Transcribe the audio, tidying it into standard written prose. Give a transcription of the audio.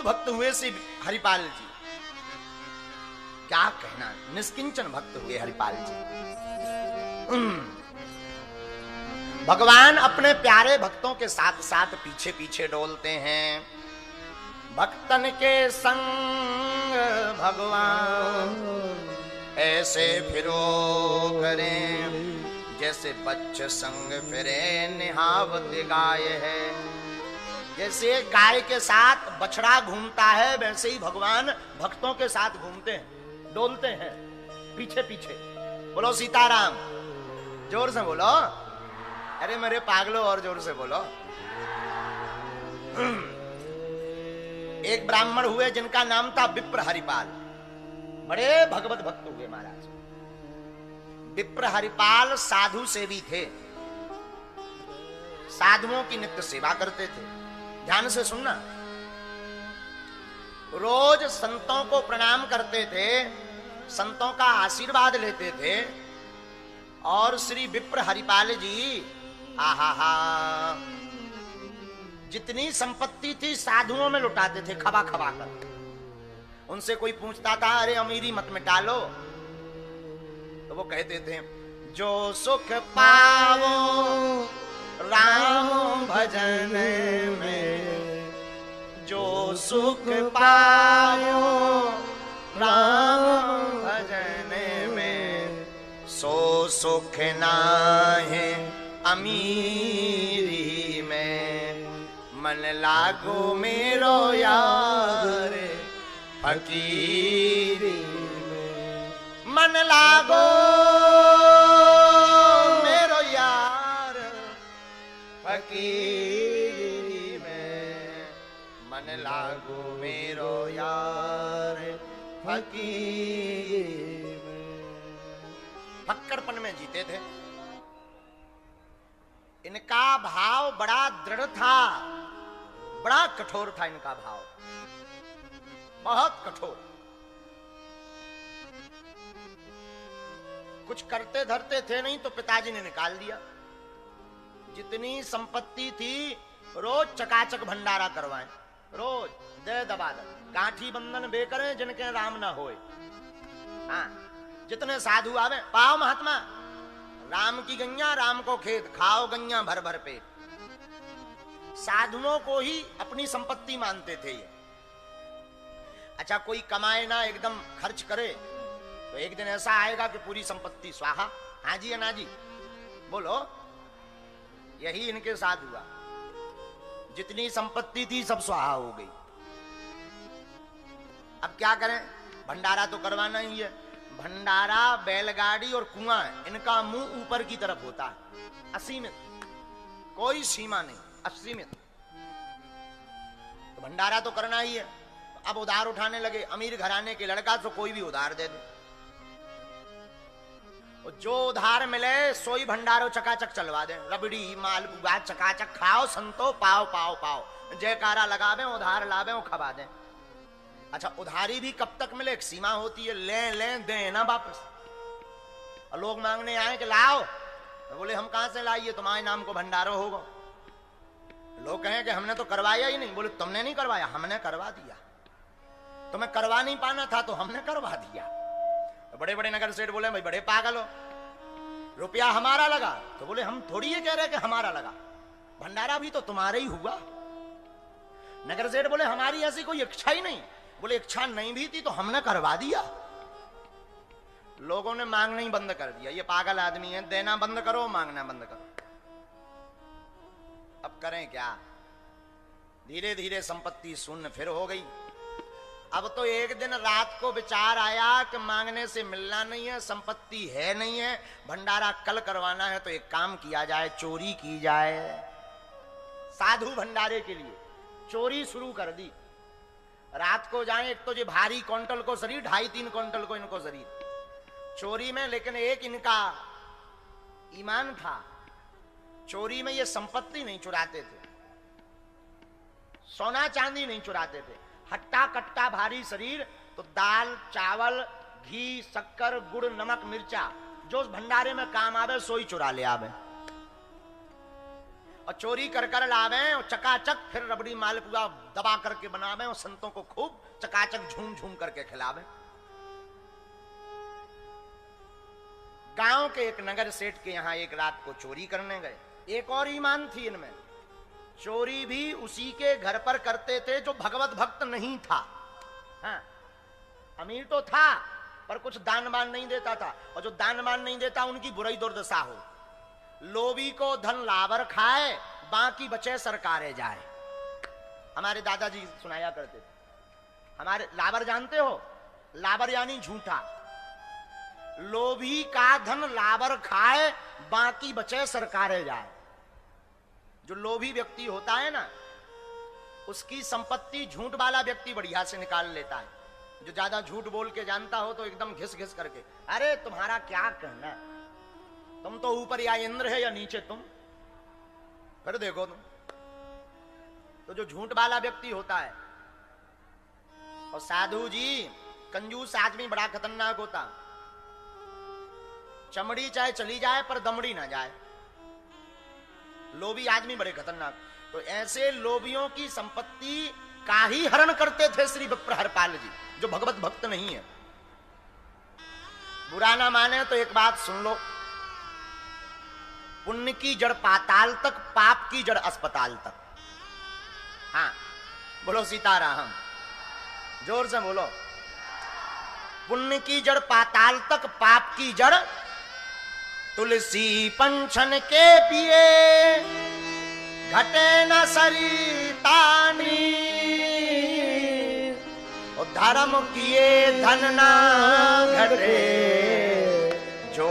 भक्त हुए श्री हरिपाल जी। क्या कहना, निष्किंचन भक्त हुए हरिपाल जी। भगवान अपने प्यारे भक्तों के साथ साथ पीछे पीछे डोलते हैं। भक्तन के संग भगवान ऐसे फिरो करें, जैसे बच्चे संग फिरे निहावत गाय है। जैसे गाय के साथ बछड़ा घूमता है, वैसे ही भगवान भक्तों के साथ घूमते हैं, डोलते हैं पीछे पीछे। बोलो सीताराम, जोर से बोलो। अरे मेरे पागलो, और जोर से बोलो। एक ब्राह्मण हुए जिनका नाम था विप्र हरिपाल, बड़े भगवत भक्त हुए महाराज। विप्र हरिपाल साधु सेवी थे, साधुओं की नित्य सेवा करते थे। ध्यान से सुनना, रोज संतों को प्रणाम करते थे, संतों का आशीर्वाद लेते थे। और श्री विप्र हरिपाल जी आहा, जितनी संपत्ति थी साधुओं में लुटाते थे खबा खबा कर। उनसे कोई पूछता था अरे अमीरी मत मिटा लो, तो वो कहते थे जो सुख पावो राम भजन में, जो सुख पायो राम भजन में, सो सुख नाहे अमीरी में। मन लागो मेरो यार फकीरी में, मन लागो मेरो यार फकीरी में, मन लागो मेरो यार फकीरी में। फक्कड़पन में जीते थे। इनका भाव बड़ा दृढ़ था, बड़ा कठोर था इनका भाव, बहुत कठोर। कुछ करते धरते थे नहीं तो पिताजी ने निकाल दिया। जितनी संपत्ति थी रोज चकाचक भंडारा करवाएं, रोज दे दबा दे, गांठी बंधन बे करें जिनके राम ना होए। हाँ, जितने साधु आवे, पाओ महात्मा राम की गैया राम को खेत, खाओ गैया भर भर पेट। साधुओं को ही अपनी संपत्ति मानते थे ये। अच्छा, कोई कमाए ना एकदम खर्च करे तो एक दिन ऐसा आएगा कि पूरी संपत्ति स्वाहा। हाँ जी या ना जी, बोलो। यही इनके साथ हुआ, जितनी संपत्ति थी सब स्वाहा हो गई। अब क्या करें, भंडारा तो करवाना ही है। भंडारा, बैलगाड़ी और कुआं, इनका मुंह ऊपर की तरफ होता है, असीमित, कोई सीमा नहीं, असीमित। तो भंडारा तो करना ही है। अब उधार उठाने लगे। अमीर घराने के लड़का तो कोई भी उधार दे दे, जो उधार मिले सोई भंडारो चकाचक चलवा दे। रबड़ी मालपुआ चकाचक खाओ, संतो पाओ पाओ पाओ, जयकारा लगावे, उधार लावे और खबा दे। अच्छा, उधारी भी कब तक मिले, एक सीमा होती है, ले ले दे ना वापस। और लोग मांगने आए कि लाओ, तो बोले हम कहां से लाइए, तुम्हारे नाम को भंडारो होगा। लोग कहें कि हमने तो करवाया ही नहीं। बोले तुमने नहीं करवाया, हमने करवा दिया। तुम्हें करवा नहीं पाना था तो हमने करवा दिया। तो बड़े बड़े नगर सेठ बोले भाई बड़े पागल हो, रुपया हमारा लगा। तो बोले हम थोड़ी ये कह रहे कि हमारा लगा, भंडारा भी तो तुम्हारा ही हुआ। नगर सेठ बोले हमारी ऐसी कोई इच्छा ही नहीं। बोले इच्छा नहीं भी थी तो हमने करवा दिया। लोगों ने मांगना ही बंद कर दिया। ये पागल आदमी है, देना बंद करो, मांगना बंद करो। अब करें क्या? धीरे धीरे संपत्ति शून्य फिर हो गई। अब तो एक दिन रात को विचार आया कि मांगने से मिलना नहीं है, संपत्ति है नहीं है, भंडारा कल करवाना है, तो एक काम किया जाए, चोरी की जाए। साधु भंडारे के लिए चोरी शुरू कर दी। रात को जाए, एक तो ये भारी क्विंटल को शरीर, 2.5-3 क्विंटल को इनको शरीर चोरी में। लेकिन एक इनका ईमान था, चोरी में ये संपत्ति नहीं चुराते थे, सोना चांदी नहीं चुराते थे। हट्टा कट्टा भारी शरीर, तो दाल चावल घी शक्कर गुड़ नमक मिर्चा जो उस भंडारे में काम आवे सोई चुरा ले आवे। और चोरी कर कर लावे और चकाचक फिर रबड़ी मालपुआ दबा करके बनावे और संतों को खूब चकाचक झूम झूम करके खिलावे। गांव के एक नगर सेठ के यहां एक रात को चोरी करने गए। एक और ईमान थी इनमें, चोरी भी उसी के घर पर करते थे जो भगवत भक्त नहीं था। हाँ, अमीर तो था पर कुछ दान मान नहीं देता था, और जो दान मान नहीं देता उनकी बुरी दुर्दशा हो। लोभी को धन लावर खाए, बाकी बचे सरकारे जाए। हमारे दादाजी सुनाया करते थे। हमारे लावर जानते हो, लावर यानी झूठा। लोभी का धन लावर खाए, बाकी बचे सरकारे जाए। जो लोभी व्यक्ति होता है ना, उसकी संपत्ति झूठ वाला व्यक्ति बढ़िया से निकाल लेता है। जो ज्यादा झूठ बोल के जानता हो तो एकदम घिस घिस करके, अरे तुम्हारा क्या कहना, तुम तो ऊपर या इंद्र है या नीचे तुम, फिर देखो तुम। तो जो झूठ वाला व्यक्ति होता है, और साधु जी कंजूस आदमी बड़ा खतरनाक होता। चमड़ी चाहे चली जाए पर दमड़ी ना जाए। लोभी आदमी बड़े खतरनाक। तो ऐसे लोभियों की संपत्ति का ही हरण करते थे श्री विप्रहरपाल जी, जो भगवत भक्त नहीं है। बुरा ना माने तो एक बात सुन लो, पुण्य की जड़ पाताल तक, पाप की जड़ अस्पताल तक। हाँ बोलो सीताराम, जोर से बोलो। पुण्य की जड़ पाताल तक, पाप की जड़ तुलसी पंचन के पिए, घटे न सरितानी। धर्म किए धन ना घटे, जो